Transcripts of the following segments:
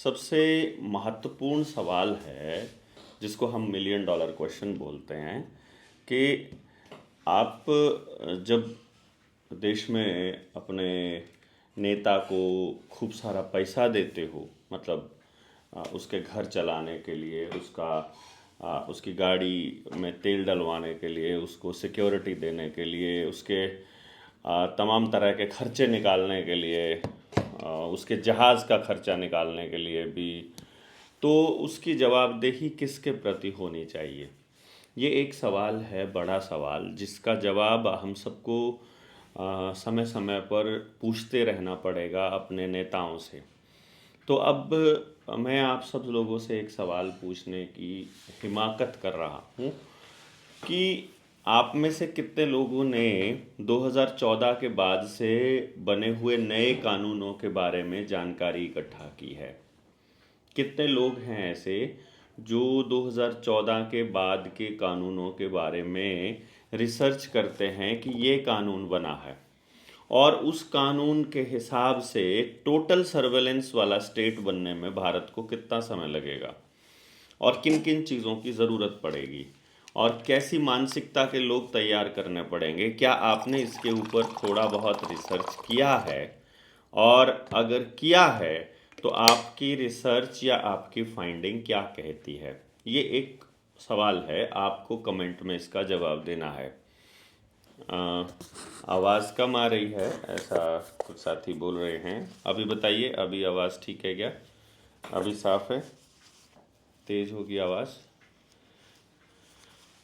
सबसे महत्वपूर्ण सवाल है जिसको हम मिलियन डॉलर क्वेश्चन बोलते हैं कि आप जब देश में अपने नेता को खूब सारा पैसा देते हो, मतलब उसके घर चलाने के लिए, उसकी गाड़ी में तेल डलवाने के लिए, उसको सिक्योरिटी देने के लिए, उसके तमाम तरह के खर्चे निकालने के लिए, उसके जहाज़ का खर्चा निकालने के लिए भी, तो उसकी जवाबदेही किसके प्रति होनी चाहिए? ये एक सवाल है, बड़ा सवाल, जिसका जवाब हम सबको समय समय पर पूछते रहना पड़ेगा अपने नेताओं से। तो अब मैं आप सब लोगों से एक सवाल पूछने की हिमाकत कर रहा हूँ कि आप में से कितने लोगों ने 2014 के बाद से बने हुए नए कानूनों के बारे में जानकारी इकट्ठा की है? कितने लोग हैं ऐसे जो 2014 के बाद के कानूनों के बारे में रिसर्च करते हैं कि ये कानून बना है और उस कानून के हिसाब से टोटल सर्वेलेंस वाला स्टेट बनने में भारत को कितना समय लगेगा और किन किन चीज़ों की ज़रूरत पड़ेगी और कैसी मानसिकता के लोग तैयार करने पड़ेंगे? क्या आपने इसके ऊपर थोड़ा बहुत रिसर्च किया है? और अगर किया है तो आपकी रिसर्च या आपकी फाइंडिंग क्या कहती है? ये एक सवाल है, आपको कमेंट में इसका जवाब देना है। आवाज़ कम आ रही है ऐसा कुछ साथी बोल रहे हैं। अभी बताइए, अभी आवाज़ ठीक है क्या? अभी साफ है? तेज होगी आवाज़?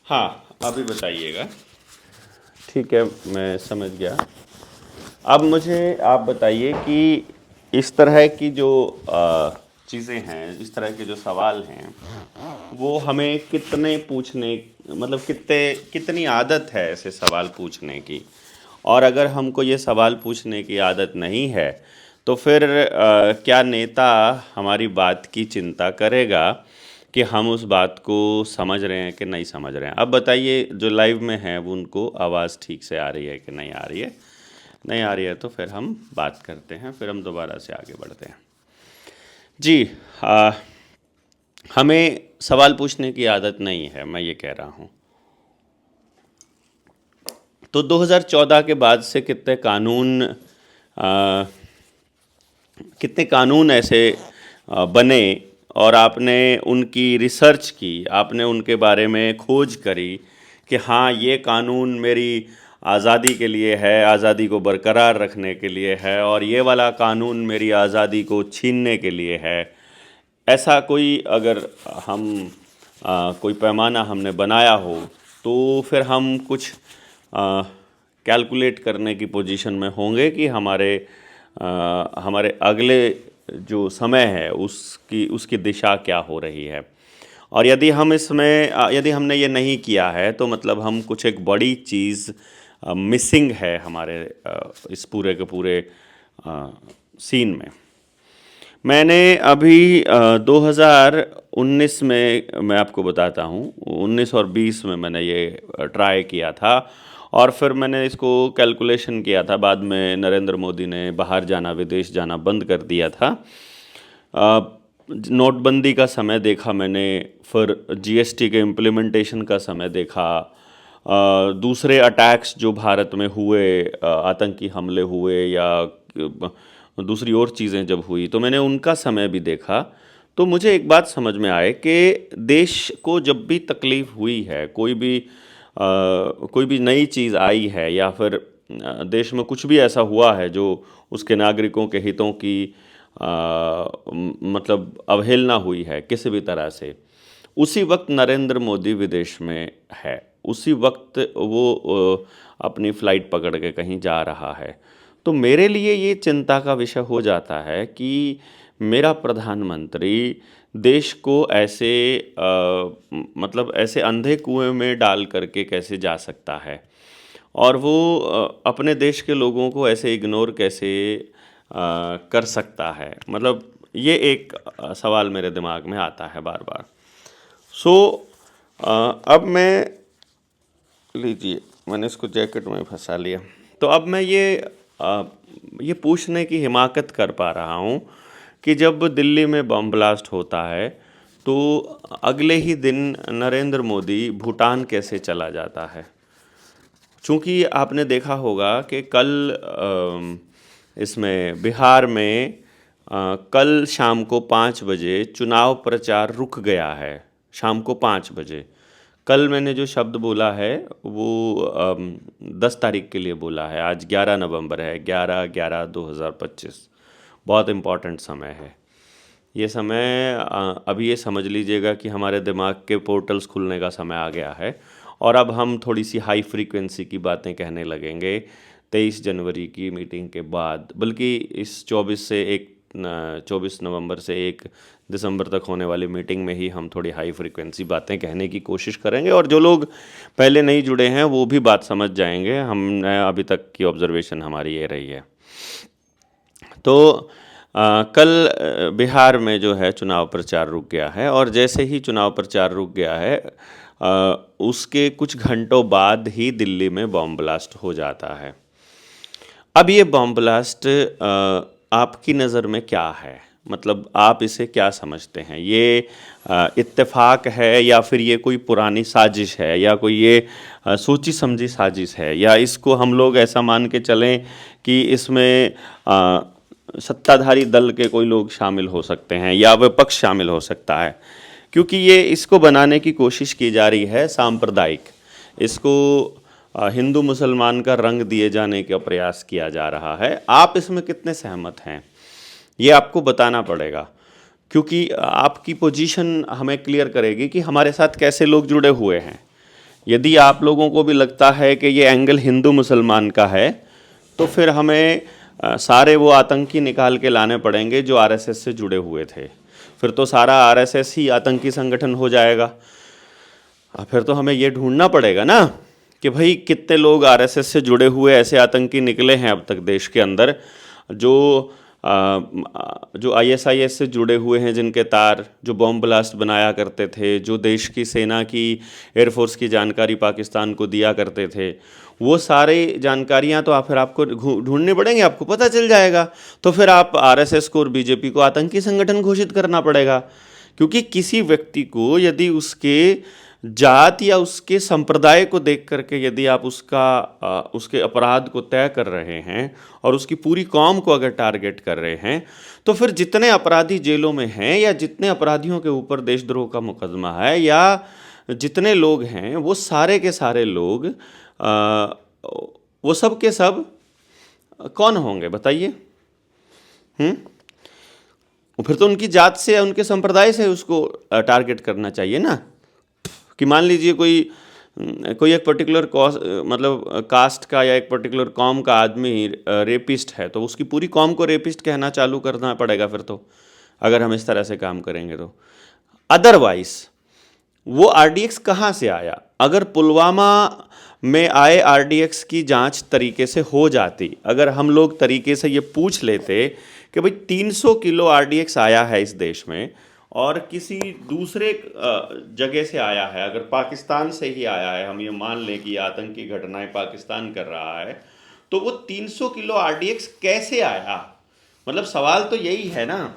हाँ, अभी बताइएगा। ठीक है, मैं समझ गया। अब मुझे आप बताइए कि इस तरह की जो चीज़ें हैं, इस तरह के जो सवाल हैं, वो हमें कितने पूछने, मतलब कितनी आदत है ऐसे सवाल पूछने की? और अगर हमको ये सवाल पूछने की आदत नहीं है तो फिर क्या नेता हमारी बात की चिंता करेगा कि हम उस बात को समझ रहे हैं कि नहीं समझ रहे हैं? अब बताइए, जो लाइव में हैं वो उनको आवाज़ ठीक से आ रही है कि नहीं आ रही है? नहीं आ रही है तो फिर हम बात करते हैं, फिर हम दोबारा से आगे बढ़ते हैं। जी, हमें सवाल पूछने की आदत नहीं है, मैं ये कह रहा हूँ। तो 2014 के बाद से कितने कानून ऐसे बने और आपने उनकी रिसर्च की, आपने उनके बारे में खोज करी कि हाँ, ये कानून मेरी आज़ादी के लिए है, आज़ादी को बरकरार रखने के लिए है, और ये वाला कानून मेरी आज़ादी को छीनने के लिए है। ऐसा कोई अगर हम कोई पैमाना हमने बनाया हो तो फिर हम कुछ कैलकुलेट करने की पोजीशन में होंगे कि हमारे अगले जो समय है उसकी दिशा क्या हो रही है। और यदि हमने ये नहीं किया है तो मतलब हम कुछ एक बड़ी चीज़ मिसिंग है हमारे इस पूरे के पूरे सीन में। मैंने अभी 2019 में, मैं आपको बताता हूँ, 19 और 20 में मैंने ये ट्राई किया था और फिर मैंने इसको कैलकुलेशन किया था। बाद में नरेंद्र मोदी ने बाहर जाना, विदेश जाना बंद कर दिया था। नोटबंदी का समय देखा मैंने, फिर जीएसटी के इम्प्लीमेंटेशन का समय देखा, दूसरे अटैक्स जो भारत में हुए, आतंकी हमले हुए या दूसरी और चीज़ें जब हुई, तो मैंने उनका समय भी देखा। तो मुझे एक बात समझ में आए कि देश को जब भी तकलीफ़ हुई है, कोई भी नई चीज़ आई है या फिर देश में कुछ भी ऐसा हुआ है जो उसके नागरिकों के हितों की मतलब अवहेलना हुई है किसी भी तरह से, उसी वक्त नरेंद्र मोदी विदेश में है, उसी वक्त वो अपनी फ़्लाइट पकड़ के कहीं जा रहा है। तो मेरे लिए ये चिंता का विषय हो जाता है कि मेरा प्रधानमंत्री देश को ऐसे मतलब ऐसे अंधे कुएं में डाल करके कैसे जा सकता है, और वो अपने देश के लोगों को ऐसे इग्नोर कैसे कर सकता है। मतलब ये एक सवाल मेरे दिमाग में आता है बार बार। अब मैं, लीजिए, मैंने इसको जैकेट में फंसा लिया। तो अब मैं ये पूछने की हिमाकत कर पा रहा हूँ कि जब दिल्ली में बम ब्लास्ट होता है तो अगले ही दिन नरेंद्र मोदी भूटान कैसे चला जाता है। चूँकि आपने देखा होगा कि कल इसमें बिहार में कल शाम को 5 बजे चुनाव प्रचार रुक गया है, शाम को 5 बजे। कल मैंने जो शब्द बोला है वो 10 तारीख के लिए बोला है, आज 11 नवंबर है, 11/11/2025। बहुत इम्पॉर्टेंट समय है ये समय। अभी ये समझ लीजिएगा कि हमारे दिमाग के पोर्टल्स खुलने का समय आ गया है और अब हम थोड़ी सी हाई फ्रीक्वेंसी की बातें कहने लगेंगे 23 जनवरी की मीटिंग के बाद, बल्कि इस 24 नवंबर से 1 दिसंबर तक होने वाली मीटिंग में ही हम थोड़ी हाई फ्रीक्वेंसी बातें कहने की कोशिश करेंगे और जो लोग पहले नहीं जुड़े हैं वो भी बात समझ जाएंगे। हम अभी तक की ऑब्जर्वेशन हमारी ये रही है। तो कल बिहार में जो है चुनाव प्रचार रुक गया है और जैसे ही चुनाव प्रचार रुक गया है उसके कुछ घंटों बाद ही दिल्ली में बॉम्ब ब्लास्ट हो जाता है। अब ये बॉम्ब ब्लास्ट आपकी नज़र में क्या है, मतलब आप इसे क्या समझते हैं? ये इत्तेफाक है या फिर ये कोई पुरानी साजिश है या कोई ये सोची समझी साजिश है, या इसको हम लोग ऐसा मान के चलें कि इसमें सत्ताधारी दल के कोई लोग शामिल हो सकते हैं या विपक्ष शामिल हो सकता है? क्योंकि ये इसको बनाने की कोशिश की जा रही है सांप्रदायिक, इसको हिंदू मुसलमान का रंग दिए जाने का प्रयास किया जा रहा है। आप इसमें कितने सहमत हैं ये आपको बताना पड़ेगा, क्योंकि आपकी पोजीशन हमें क्लियर करेगी कि हमारे साथ कैसे लोग जुड़े हुए हैं। यदि आप लोगों को भी लगता है कि ये एंगल हिंदू मुसलमान का है तो फिर हमें सारे वो आतंकी निकाल के लाने पड़ेंगे जो आरएसएस से जुड़े हुए थे, फिर तो सारा आरएसएस ही आतंकी संगठन हो जाएगा। फिर तो हमें ये ढूंढना पड़ेगा ना कि भाई कितने लोग आरएसएस से जुड़े हुए ऐसे आतंकी निकले हैं अब तक देश के अंदर, जो आईएसआईएस से जुड़े हुए हैं, जिनके तार, जो बॉम्ब ब्लास्ट बनाया करते थे, जो देश की सेना की एयरफोर्स की जानकारी पाकिस्तान को दिया करते थे, वो सारी जानकारियां तो फिर आपको ढूंढनी पड़ेंगी, आपको पता चल जाएगा। तो फिर आप आरएसएस को और बीजेपी को आतंकी संगठन घोषित करना पड़ेगा, क्योंकि किसी व्यक्ति को यदि उसके जात या उसके संप्रदाय को देख करके यदि आप उसके अपराध को तय कर रहे हैं और उसकी पूरी कौम को अगर टारगेट कर रहे हैं, तो फिर जितने अपराधी जेलों में हैं या जितने अपराधियों के ऊपर देशद्रोह का मुकदमा है या जितने लोग हैं वो सारे के सारे लोग वो सब के सब कौन होंगे बताइए? फिर तो उनकी जात से या उनके संप्रदाय से उसको टारगेट करना चाहिए ना। कि मान लीजिए कोई एक पर्टिकुलर कास्ट का या एक पर्टिकुलर कौम का आदमी रेपिस्ट है तो उसकी पूरी कौम को रेपिस्ट कहना चालू करना पड़ेगा फिर तो, अगर हम इस तरह से काम करेंगे तो। अदरवाइज वो आरडीएक्स कहाँ से आया? अगर पुलवामा में आए आरडीएक्स की जांच तरीके से हो जाती, अगर हम लोग तरीके से ये पूछ लेते कि भाई 300 किलो आरडीएक्स आया है इस देश में और किसी दूसरे जगह से आया है, अगर पाकिस्तान से ही आया है, हम ये मान लें कि आतंकी घटनाएं पाकिस्तान कर रहा है, तो वो 300 किलो आरडीएक्स कैसे आया? मतलब सवाल तो यही है ना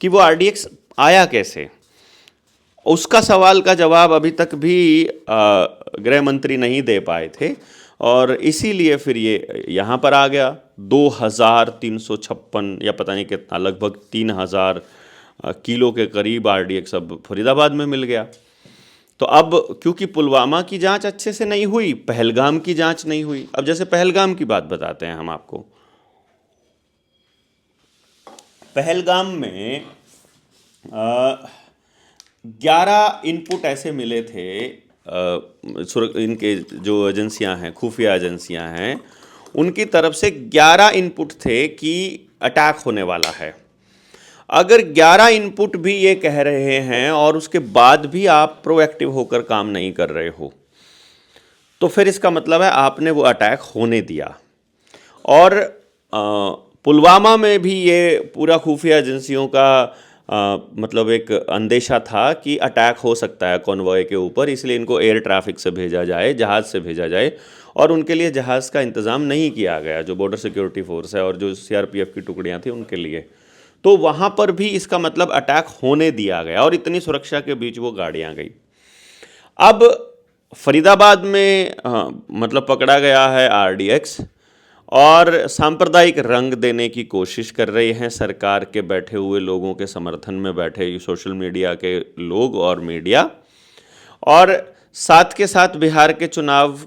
कि वो आरडीएक्स आया कैसे। उसका सवाल का जवाब अभी तक भी गृह मंत्री नहीं दे पाए थे और इसीलिए फिर ये यहाँ पर आ गया। 2356 या पता नहीं कितना, लगभग 3000 किलो के करीब आरडीएक्स अब फरीदाबाद में मिल गया। तो अब क्योंकि पुलवामा की जांच अच्छे से नहीं हुई, पहलगाम की जांच नहीं हुई। अब जैसे पहलगाम की बात बताते हैं हम आपको। पहलगाम में 11 इनपुट ऐसे मिले थे, इनके जो एजेंसियां हैं, खुफिया एजेंसियां हैं, उनकी तरफ से 11 इनपुट थे कि अटैक होने वाला है। अगर 11 इनपुट भी ये कह रहे हैं और उसके बाद भी आप प्रोएक्टिव होकर काम नहीं कर रहे हो, तो फिर इसका मतलब है आपने वो अटैक होने दिया। और पुलवामा में भी ये पूरा खुफिया एजेंसियों का मतलब एक अंदेशा था कि अटैक हो सकता है कॉन्वॉय के ऊपर, इसलिए इनको एयर ट्रैफिक से भेजा जाए, जहाज़ से भेजा जाए, और उनके लिए जहाज़ का इंतज़ाम नहीं किया गया, जो बॉर्डर सिक्योरिटी फोर्स है और जो सीआरपीएफ की टुकड़ियाँ थी उनके लिए। तो वहाँ पर भी इसका मतलब अटैक होने दिया गया और इतनी सुरक्षा के बीच वो गाड़ियाँ गई। अब फरीदाबाद में मतलब पकड़ा गया है RDX और सांप्रदायिक रंग देने की कोशिश कर रही हैं सरकार के बैठे हुए लोगों के समर्थन में बैठे सोशल मीडिया के लोग और मीडिया। और साथ के साथ बिहार के चुनाव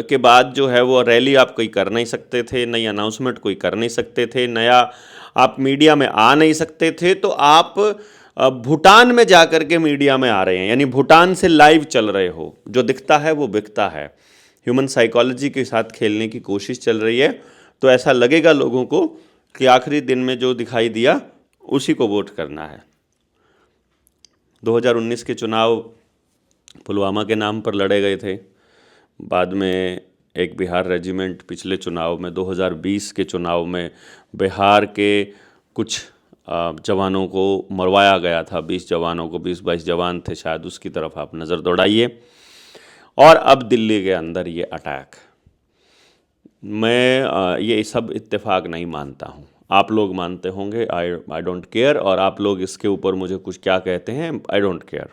के बाद जो है वो रैली आप कोई कर नहीं सकते थे, नई अनाउंसमेंट कोई कर नहीं सकते थे, नया आप मीडिया में आ नहीं सकते थे, तो आप भूटान में जाकर के मीडिया में आ रहे हैं, यानी भूटान से लाइव चल रहे हो। जो दिखता है वो बिकता है। ह्यूमन साइकोलॉजी के साथ खेलने की कोशिश चल रही है। तो ऐसा लगेगा लोगों को कि आखिरी दिन में जो दिखाई दिया उसी को वोट करना है। 2019 के चुनाव पुलवामा के नाम पर लड़े गए थे, बाद में एक बिहार रेजिमेंट पिछले चुनाव में 2020 के चुनाव में बिहार के कुछ जवानों को मरवाया गया था। 20 जवानों को, 20-22 जवान थे शायद, उसकी तरफ आप नज़र दौड़ाइए। और अब दिल्ली के अंदर ये अटैक, मैं ये सब इत्तेफाक नहीं मानता हूँ। आप लोग मानते होंगे, आई डोंट केयर। और आप लोग इसके ऊपर मुझे कुछ क्या कहते हैं, आई डोंट केयर।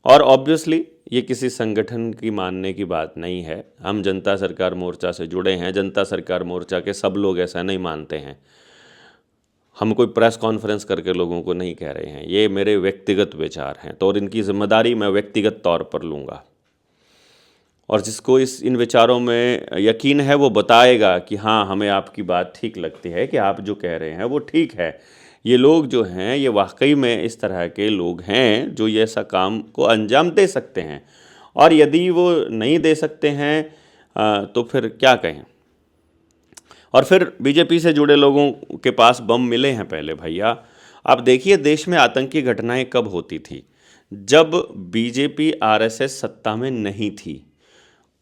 और ऑब्वियसली ये किसी संगठन की मानने की बात नहीं है। हम जनता सरकार मोर्चा से जुड़े हैं। जनता सरकार मोर्चा के सब लोग ऐसा नहीं मानते हैं। हम कोई प्रेस कॉन्फ्रेंस करके लोगों को नहीं कह रहे हैं, ये मेरे व्यक्तिगत विचार हैं। तो और इनकी जिम्मेदारी मैं व्यक्तिगत तौर पर लूँगा। और जिसको इन विचारों में यकीन है वो बताएगा कि हाँ, हमें आपकी बात ठीक लगती है, कि आप जो कह रहे हैं वो ठीक है। ये लोग जो हैं ये वाकई में इस तरह के लोग हैं जो ये ऐसा काम को अंजाम दे सकते हैं। और यदि वो नहीं दे सकते हैं तो फिर क्या कहें। और फिर बीजेपी से जुड़े लोगों के पास बम मिले हैं पहले। भैया आप देखिए, देश में आतंकी घटनाएं कब होती थी? जब बीजेपी RSS सत्ता में नहीं थी।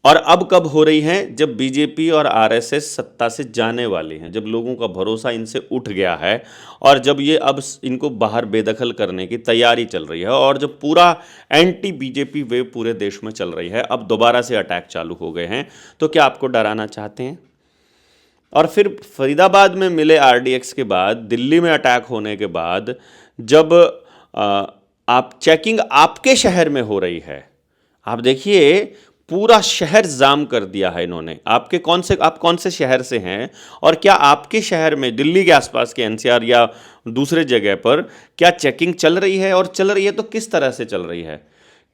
और अब कब हो रही हैं? जब बीजेपी और RSS सत्ता से जाने वाले हैं, जब लोगों का भरोसा इनसे उठ गया है और जब ये अब इनको बाहर बेदखल करने की तैयारी चल रही है और जब पूरा एंटी बीजेपी वेव पूरे देश में चल रही है, अब दोबारा से अटैक चालू हो गए हैं। तो क्या आपको डराना चाहते हैं? और फिर फरीदाबाद में मिले RDX के बाद, दिल्ली में अटैक होने के बाद, जब आप चेकिंग आपके शहर में हो रही है, आप देखिए पूरा शहर जाम कर दिया है इन्होंने। आप कौन से शहर से हैं और क्या आपके शहर में, दिल्ली के आसपास के NCR या दूसरे जगह पर क्या चेकिंग चल रही है? और चल रही है तो किस तरह से चल रही है?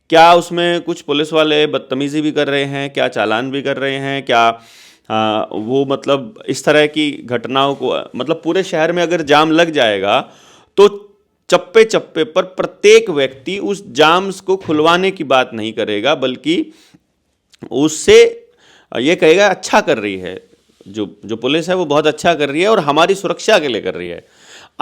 क्या उसमें कुछ पुलिस वाले बदतमीजी भी कर रहे हैं? क्या चालान भी कर रहे हैं? क्या वो मतलब इस तरह की घटनाओं को, मतलब पूरे शहर में अगर जाम लग जाएगा तो चप्पे चप्पे पर प्रत्येक व्यक्ति उस जाम्स को खुलवाने की बात नहीं करेगा, बल्कि उससे ये कहेगा अच्छा कर रही है, जो पुलिस है वो बहुत अच्छा कर रही है और हमारी सुरक्षा के लिए कर रही है।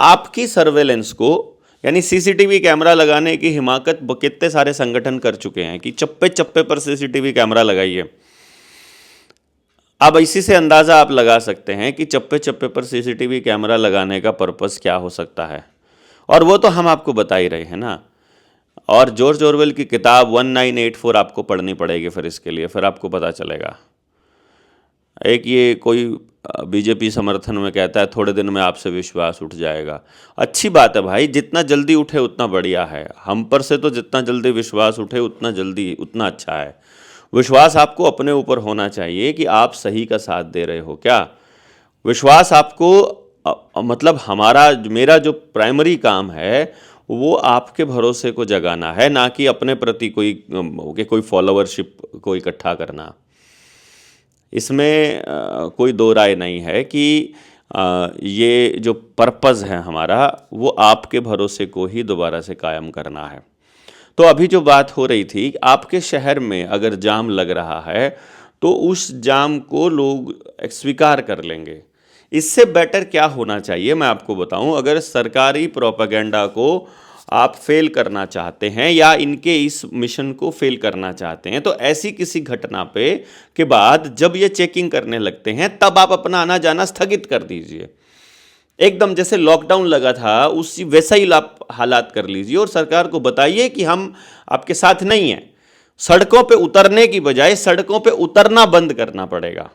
आपकी सर्वेलेंस को, यानी CCTV कैमरा लगाने की हिमाकत कितने सारे संगठन कर चुके हैं कि चप्पे चप्पे पर CCTV कैमरा लगाइए। अब इसी से अंदाज़ा आप लगा सकते हैं कि चप्पे चप्पे पर CCTV कैमरा लगाने का पर्पस क्या हो सकता है। और वो तो हम आपको बता ही रहे हैं ना। और जॉर्ज ऑरवेल की किताब 1984 आपको पढ़नी पड़ेगी फिर इसके लिए, फिर आपको पता चलेगा। एक ये कोई बीजेपी समर्थन में कहता है थोड़े दिन में आपसे विश्वास उठ जाएगा। अच्छी बात है भाई, जितना जल्दी उठे उतना बढ़िया है। हम पर से तो जितना जल्दी विश्वास उठे उतना अच्छा है। विश्वास आपको अपने ऊपर होना चाहिए कि आप सही का साथ दे रहे हो। क्या विश्वास आपको मतलब मेरा जो प्राइमरी काम है वो आपके भरोसे को जगाना है, ना कि अपने प्रति कोई फॉलोवरशिप को इकट्ठा करना। इसमें कोई दो राय नहीं है कि ये जो पर्पज़ है हमारा वो आपके भरोसे को ही दोबारा से कायम करना है। तो अभी जो बात हो रही थी, आपके शहर में अगर जाम लग रहा है तो उस जाम को लोग स्वीकार कर लेंगे। इससे बेटर क्या होना चाहिए मैं आपको बताऊं। अगर सरकारी प्रोपेगेंडा को आप फेल करना चाहते हैं या इनके इस मिशन को फेल करना चाहते हैं, तो ऐसी किसी घटना के बाद जब ये चेकिंग करने लगते हैं तब आप अपना आना जाना स्थगित कर दीजिए। एकदम जैसे लॉकडाउन लगा था उसी वैसा ही आप हालात कर लीजिए और सरकार को बताइए कि हम आपके साथ नहीं हैं। सड़कों पे उतरने की बजाय सड़कों पे उतरना बंद करना पड़ेगा।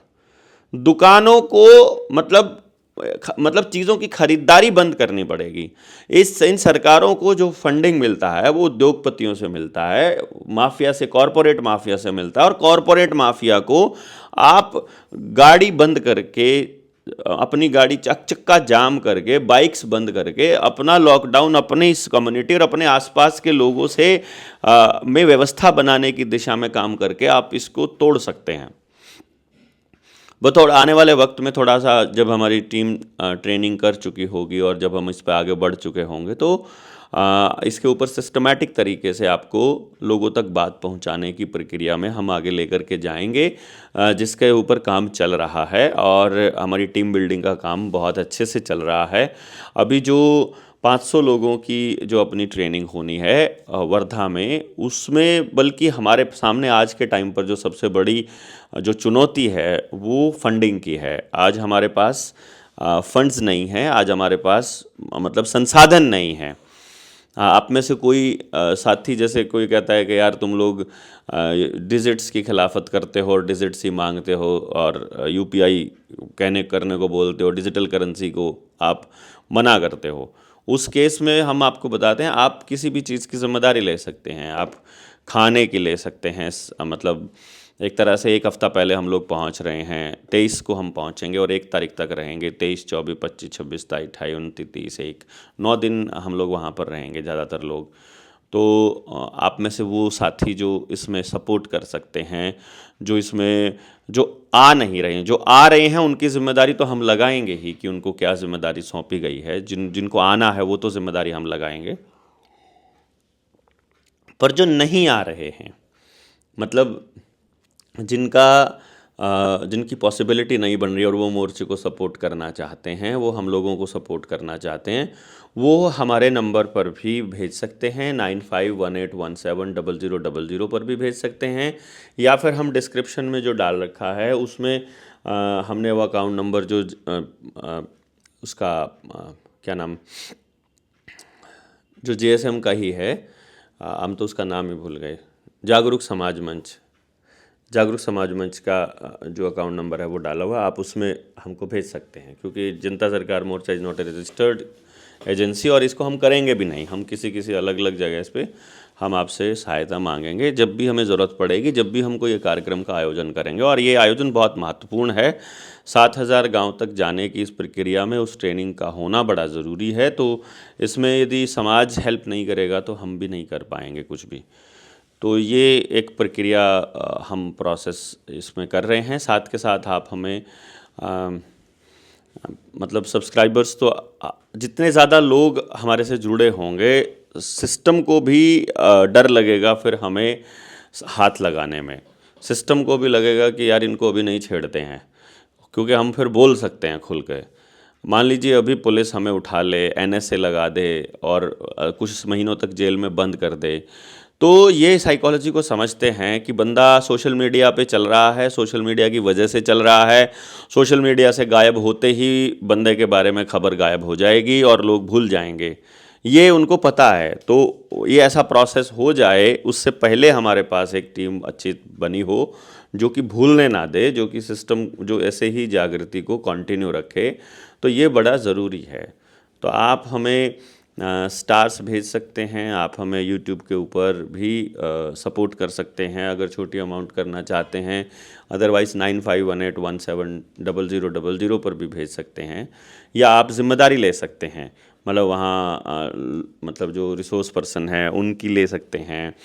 दुकानों को मतलब मतलब चीज़ों की खरीदारी बंद करनी पड़ेगी। इन सरकारों को जो फंडिंग मिलता है वो उद्योगपतियों से मिलता है, माफिया से, कॉरपोरेट माफिया से मिलता है, और कॉरपोरेट माफिया को आप गाड़ी बंद करके, अपनी गाड़ी चक्का जाम करके, बाइक्स बंद करके, अपना लॉकडाउन अपने इस कम्युनिटी और अपने आसपास के लोगों से में व्यवस्था बनाने की दिशा में काम करके आप इसको तोड़ सकते हैं। आने वाले वक्त में थोड़ा सा जब हमारी टीम ट्रेनिंग कर चुकी होगी और जब हम इस पर आगे बढ़ चुके होंगे तो इसके ऊपर सिस्टमैटिक तरीके से आपको लोगों तक बात पहुंचाने की प्रक्रिया में हम आगे लेकर के जाएंगे, जिसके ऊपर काम चल रहा है और हमारी टीम बिल्डिंग का काम बहुत अच्छे से चल रहा है। अभी जो 500 लोगों की जो अपनी ट्रेनिंग होनी है वर्धा में, उसमें बल्कि हमारे सामने आज के टाइम पर जो सबसे बड़ी जो चुनौती है वो फंडिंग की है। आज हमारे पास फंड्स नहीं हैं, आज हमारे पास मतलब संसाधन नहीं हैं। आप में से कोई साथी जैसे कोई कहता है कि यार तुम लोग डिजिट्स की खिलाफत करते हो और डिजिट्स ही मांगते हो और यूपीआई करने को बोलते हो, डिजिटल करेंसी को आप मना करते हो। उस केस में हम आपको बताते हैं आप किसी भी चीज़ की जिम्मेदारी ले सकते हैं। आप खाने की ले सकते हैं, मतलब एक तरह से 1 हफ्ता पहले हम लोग पहुंच रहे हैं, 23 को हम पहुंचेंगे और 1 तारीख तक रहेंगे। 23, 24, 25, 26, 27, 28, 29, 30, 1, 9 दिन हम लोग वहाँ पर रहेंगे ज़्यादातर लोग। तो आप में से वो साथी जो इसमें सपोर्ट कर सकते हैं, जो इसमें जो आ नहीं रहे हैं, जो आ रहे हैं, उनकी जिम्मेदारी तो हम लगाएंगे ही कि उनको क्या जिम्मेदारी सौंपी गई है। जिनको आना है वो तो जिम्मेदारी हम लगाएंगे, पर जो नहीं आ रहे हैं, मतलब जिनकी पॉसिबिलिटी नहीं बन रही और वो मोर्चे को सपोर्ट करना चाहते हैं, वो हम लोगों को सपोर्ट करना चाहते हैं, वो हमारे नंबर पर भी भेज सकते हैं। 9518170000 पर भी भेज सकते हैं, या फिर हम डिस्क्रिप्शन में जो डाल रखा है उसमें हमने वो अकाउंट नंबर जो उसका क्या नाम, जो JSM का ही है, हम तो उसका नाम ही भूल गए, जागरूक समाज मंच का जो अकाउंट नंबर है वो डाला हुआ, आप उसमें हमको भेज सकते हैं। क्योंकि Janata Sarkar Morcha is not a registered agency और इसको हम करेंगे भी नहीं। हम किसी अलग अलग जगह पे हम आपसे सहायता मांगेंगे जब भी हमें ज़रूरत पड़ेगी, जब भी हम कोई ये कार्यक्रम का आयोजन करेंगे। और ये आयोजन बहुत महत्वपूर्ण है। 7000 गांव तक जाने की इस प्रक्रिया में उस ट्रेनिंग का होना बड़ा ज़रूरी है। तो इसमें यदि समाज हेल्प नहीं करेगा तो हम भी नहीं कर पाएंगे कुछ भी। तो ये एक प्रक्रिया हम प्रोसेस इसमें कर रहे हैं। साथ के साथ आप हमें मतलब सब्सक्राइबर्स तो जितने ज़्यादा लोग हमारे से जुड़े होंगे, सिस्टम को भी डर लगेगा फिर हमें हाथ लगाने में। सिस्टम को भी लगेगा कि यार इनको अभी नहीं छेड़ते हैं, क्योंकि हम फिर बोल सकते हैं खुल के। मान लीजिए अभी पुलिस हमें उठा ले, NSA लगा दे और कुछ महीनों तक जेल में बंद कर दे, तो ये साइकोलॉजी को समझते हैं कि बंदा सोशल मीडिया पे चल रहा है, सोशल मीडिया की वजह से चल रहा है, सोशल मीडिया से गायब होते ही बंदे के बारे में खबर गायब हो जाएगी और लोग भूल जाएंगे, ये उनको पता है। तो ये ऐसा प्रोसेस हो जाए उससे पहले हमारे पास एक टीम अच्छी बनी हो जो कि भूलने ना दे, जो कि सिस्टम जो ऐसे ही जागृति को कंटिन्यू रखे, तो ये बड़ा ज़रूरी है। तो आप हमें स्टार्स भेज सकते हैं, आप हमें यूट्यूब के ऊपर भी सपोर्ट कर सकते हैं अगर छोटी अमाउंट करना चाहते हैं। अदरवाइज़ 9518170000 पर भी भेज सकते हैं, या आप जिम्मेदारी ले सकते हैं, मतलब वहाँ मतलब जो रिसोर्स पर्सन है उनकी ले सकते हैं,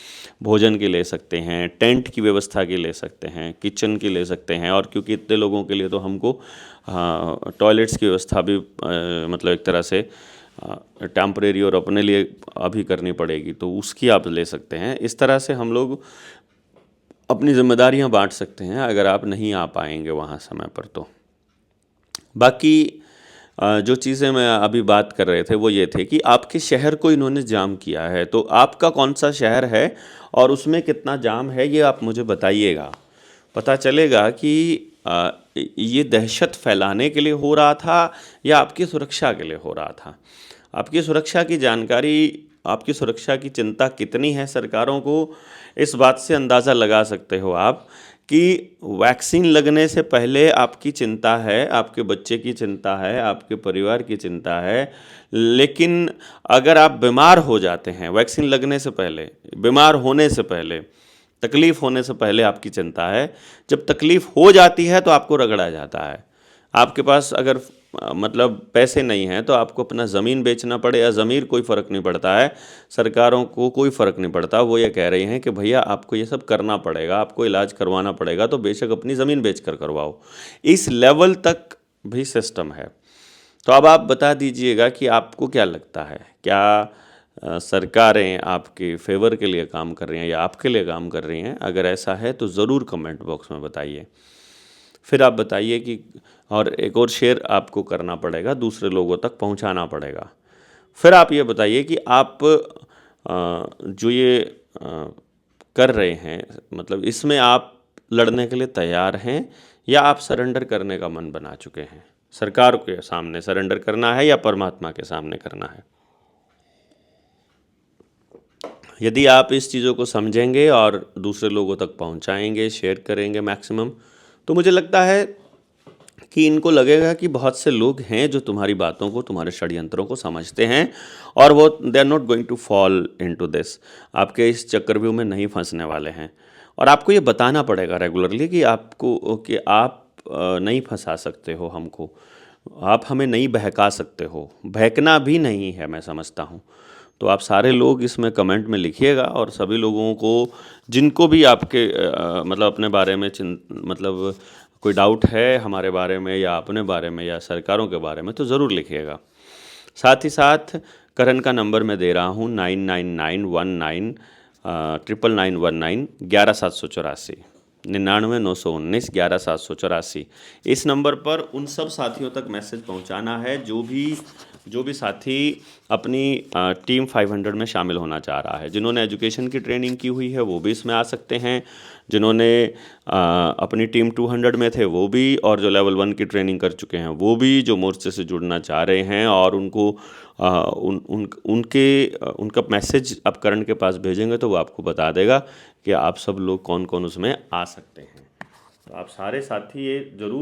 भोजन की ले सकते हैं, टेंट की व्यवस्था की ले सकते हैं, किचन की ले सकते हैं। और क्योंकि इतने लोगों के लिए तो हमको टॉयलेट्स की व्यवस्था भी मतलब एक तरह से टेम्परेरी और अपने लिए अभी करनी पड़ेगी, तो उसकी आप ले सकते हैं। इस तरह से हम लोग अपनी जिम्मेदारियां बांट सकते हैं अगर आप नहीं आ पाएंगे वहाँ समय पर। तो बाकी जो चीज़ें मैं अभी बात कर रहे थे वो ये थे कि आपके शहर को इन्होंने जाम किया है, तो आपका कौन सा शहर है और उसमें कितना जाम है ये आप मुझे बताइएगा। पता चलेगा कि ये दहशत फैलाने के लिए हो रहा था या आपकी सुरक्षा के लिए हो रहा था। आपकी सुरक्षा की जानकारी, आपकी सुरक्षा की चिंता कितनी है सरकारों को, इस बात से अंदाज़ा लगा सकते हो आप कि वैक्सीन लगने से पहले आपकी चिंता है, आपके बच्चे की चिंता है, आपके परिवार की चिंता है, लेकिन अगर आप बीमार हो जाते हैं वैक्सीन लगने से पहले, बीमार होने से पहले, तकलीफ़ होने से पहले आपकी चिंता है, जब तकलीफ़ हो जाती है तो आपको रगड़ा जाता है। आपके पास अगर मतलब पैसे नहीं हैं तो आपको अपना ज़मीन बेचना पड़े या ज़मीर, कोई फ़र्क नहीं पड़ता है, सरकारों को कोई फ़र्क नहीं पड़ता। वो ये कह रही हैं कि भैया आपको ये सब करना पड़ेगा, आपको इलाज करवाना पड़ेगा, तो बेशक अपनी ज़मीन बेच कर करवाओ। इस लेवल तक भी सिस्टम है। तो अब आप बता दीजिएगा कि आपको क्या लगता है, क्या सरकारें आपके फेवर के लिए काम कर रही हैं या आपके लिए काम कर रही हैं? अगर ऐसा है तो ज़रूर कमेंट बॉक्स में बताइए। फिर आप बताइए कि और एक और शेयर आपको करना पड़ेगा, दूसरे लोगों तक पहुंचाना पड़ेगा। फिर आप ये बताइए कि आप जो ये कर रहे हैं, मतलब इसमें आप लड़ने के लिए तैयार हैं या आप सरेंडर करने का मन बना चुके हैं? सरकार के सामने सरेंडर करना है या परमात्मा के सामने करना है? यदि आप इस चीज़ों को समझेंगे और दूसरे लोगों तक पहुंचाएंगे, शेयर करेंगे मैक्सिमम, तो मुझे लगता है कि इनको लगेगा कि बहुत से लोग हैं जो तुम्हारी बातों को, तुम्हारे षड्यंत्रों को समझते हैं और वो they are not going to fall into this, आपके इस चक्रव्यूह में नहीं फंसने वाले हैं। और आपको ये बताना पड़ेगा रेगुलरली कि आपको कि आप नहीं फंसा सकते हो हमको, आप हमें नहीं बहका सकते हो, बहकना भी नहीं है, मैं समझता हूँ। तो आप सारे लोग इसमें कमेंट में लिखिएगा और सभी लोगों को जिनको भी आपके मतलब अपने बारे में मतलब कोई डाउट है हमारे बारे में या अपने बारे में या सरकारों के बारे में, तो ज़रूर लिखिएगा। साथ ही साथ करण का नंबर मैं दे रहा हूँ 999199 99919 11784 99 919 इस नंबर पर उन सब साथियों तक मैसेज पहुंचाना है जो भी साथी अपनी टीम 500 में शामिल होना चाह रहा है। जिन्होंने एजुकेशन की ट्रेनिंग की हुई है वो भी इसमें आ सकते हैं, जिन्होंने अपनी टीम 200 में थे वो भी, और जो लेवल 1 की ट्रेनिंग कर चुके हैं वो भी, जो मोर्चे से जुड़ना चाह रहे हैं और उनको उनका मैसेज आप करण के पास भेजेंगे तो वो आपको बता देगा कि आप सब लोग कौन कौन उसमें आ सकते हैं। तो आप सारे साथी ये ज़रूर